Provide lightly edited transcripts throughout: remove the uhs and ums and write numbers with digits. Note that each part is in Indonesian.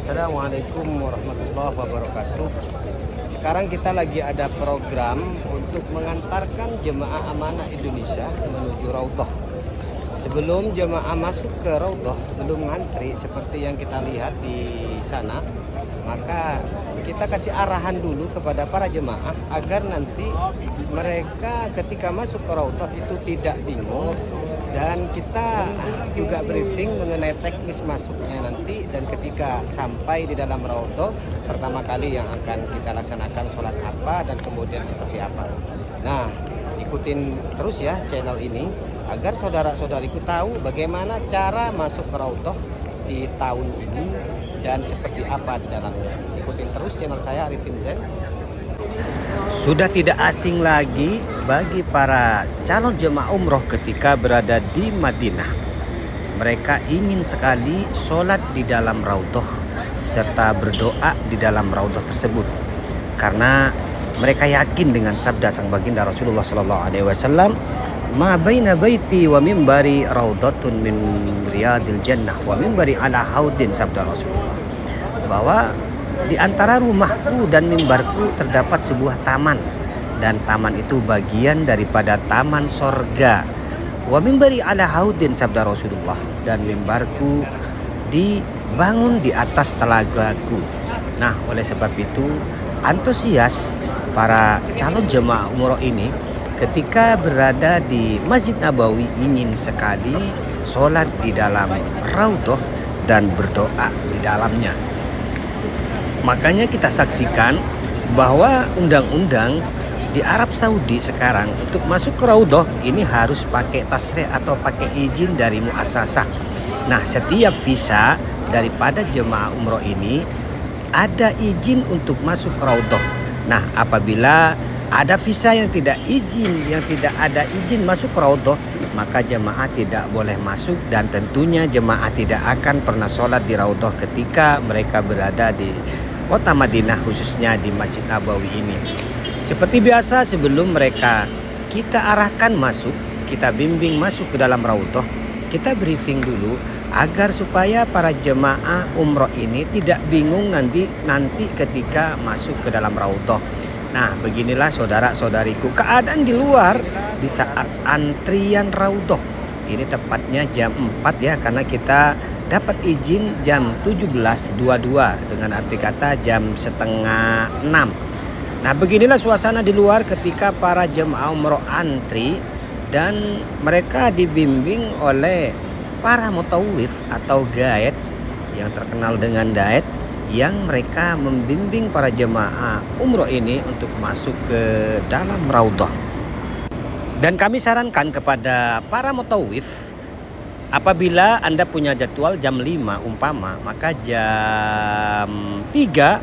Assalamualaikum warahmatullahi wabarakatuh. Sekarang kita lagi ada program untuk mengantarkan jemaah amanah Indonesia menuju Raudhah. Sebelum jemaah masuk ke Raudhah, sebelum ngantri seperti yang kita lihat di sana, maka kita kasih arahan dulu kepada para jemaah agar nanti mereka ketika masuk ke Raudhah itu tidak bingung. Dan kita juga briefing mengenai teknis masuknya nanti, dan ketika sampai di dalam Raudhah pertama kali yang akan kita laksanakan sholat apa dan kemudian seperti apa. Nah, ikutin terus ya channel ini agar saudara-saudariku tahu bagaimana cara masuk ke Raudhah di tahun ini dan seperti apa di dalamnya. Ikutin terus channel saya Arifin Zen. Sudah tidak asing lagi bagi para calon jemaah umroh ketika berada di Madinah. Mereka ingin sekali sholat di dalam Raudhah serta berdoa di dalam Raudhah tersebut, karena mereka yakin dengan sabda sang baginda Rasulullah SAW, "Ma baina baiti wa mimbari raudhatun min riyadil jannah wa mimbari ala haudin," sabda Rasulullah, bahwa di antara rumahku dan mimbarku terdapat sebuah taman, dan taman itu bagian daripada taman sorga. Wa mimbari ala haudin, sabda Rasulullah, dan mimbarku dibangun di atas telagaku. Nah, oleh sebab itu antusias para calon jemaah umroh ini ketika berada di Masjid Nabawi ingin sekali sholat di dalam Raudhah dan berdoa di dalamnya. Makanya kita saksikan bahwa undang-undang di Arab Saudi sekarang untuk masuk ke Raudhah ini harus pakai tasrih atau pakai izin dari muassasah. Nah, setiap visa daripada jemaah umroh ini ada izin untuk masuk ke Raudhah. Nah, apabila ada visa yang tidak ada izin masuk ke Raudhah, maka jemaah tidak boleh masuk, dan tentunya jemaah tidak akan pernah sholat di Raudhah ketika mereka berada di kota Madinah, khususnya di Masjid Nabawi ini. Seperti biasa, sebelum mereka kita arahkan masuk, kita bimbing masuk ke dalam Raudhah, kita briefing dulu agar supaya para jemaah umroh ini tidak bingung nanti ketika masuk ke dalam Raudhah. Nah, beginilah saudara-saudariku keadaan di luar di saat antrian Raudhah. Ini tepatnya jam 4 ya, karena kita dapat izin jam 17.22 dengan arti kata jam setengah 6. Nah, beginilah suasana di luar ketika para jemaah umroh antri, dan mereka dibimbing oleh para mutawif atau guide yang terkenal dengan guide, yang mereka membimbing para jemaah umroh ini untuk masuk ke dalam Raudhah. Dan kami sarankan kepada para mutawif, apabila Anda punya jadwal jam 5 umpama, maka jam 3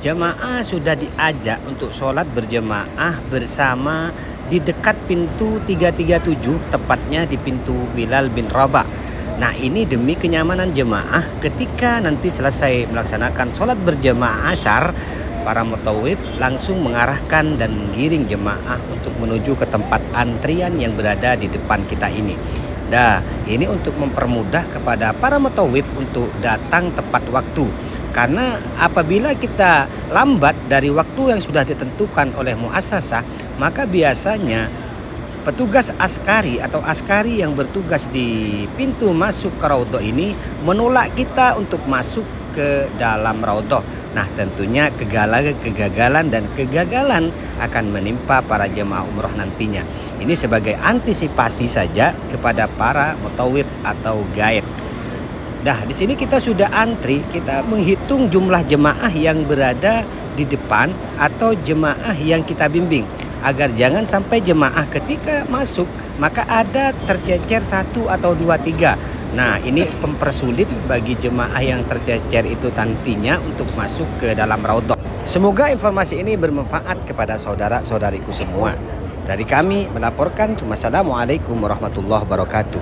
jemaah sudah diajak untuk sholat berjemaah bersama di dekat pintu 337, tepatnya di pintu Bilal bin Rabah. Nah, ini demi kenyamanan jemaah ketika nanti selesai melaksanakan sholat berjemaah asyar, para mutawif langsung mengarahkan dan menggiring jemaah untuk menuju ke tempat antrian yang berada di depan kita ini. Nah, ini untuk mempermudah kepada para mutawif untuk datang tepat waktu. Karena apabila kita lambat dari waktu yang sudah ditentukan oleh muassasah, maka biasanya petugas askari atau askari yang bertugas di pintu masuk ke Raudhah ini menolak kita untuk masuk ke dalam Raudhah. Nah, tentunya kegagalan akan menimpa para jemaah umroh nantinya. Ini sebagai antisipasi saja kepada para mutawif atau guide. Nah, di sini kita sudah antri, kita menghitung jumlah jemaah yang berada di depan atau jemaah yang kita bimbing, agar jangan sampai jemaah ketika masuk maka ada tercecer 1 atau 2, 3. Nah, ini mempersulit bagi jemaah yang tercecer itu nantinya untuk masuk ke dalam Raudhah. Semoga informasi ini bermanfaat kepada saudara-saudariku semua. Dari kami melaporkan, wassalamualaikum warahmatullahi wabarakatuh.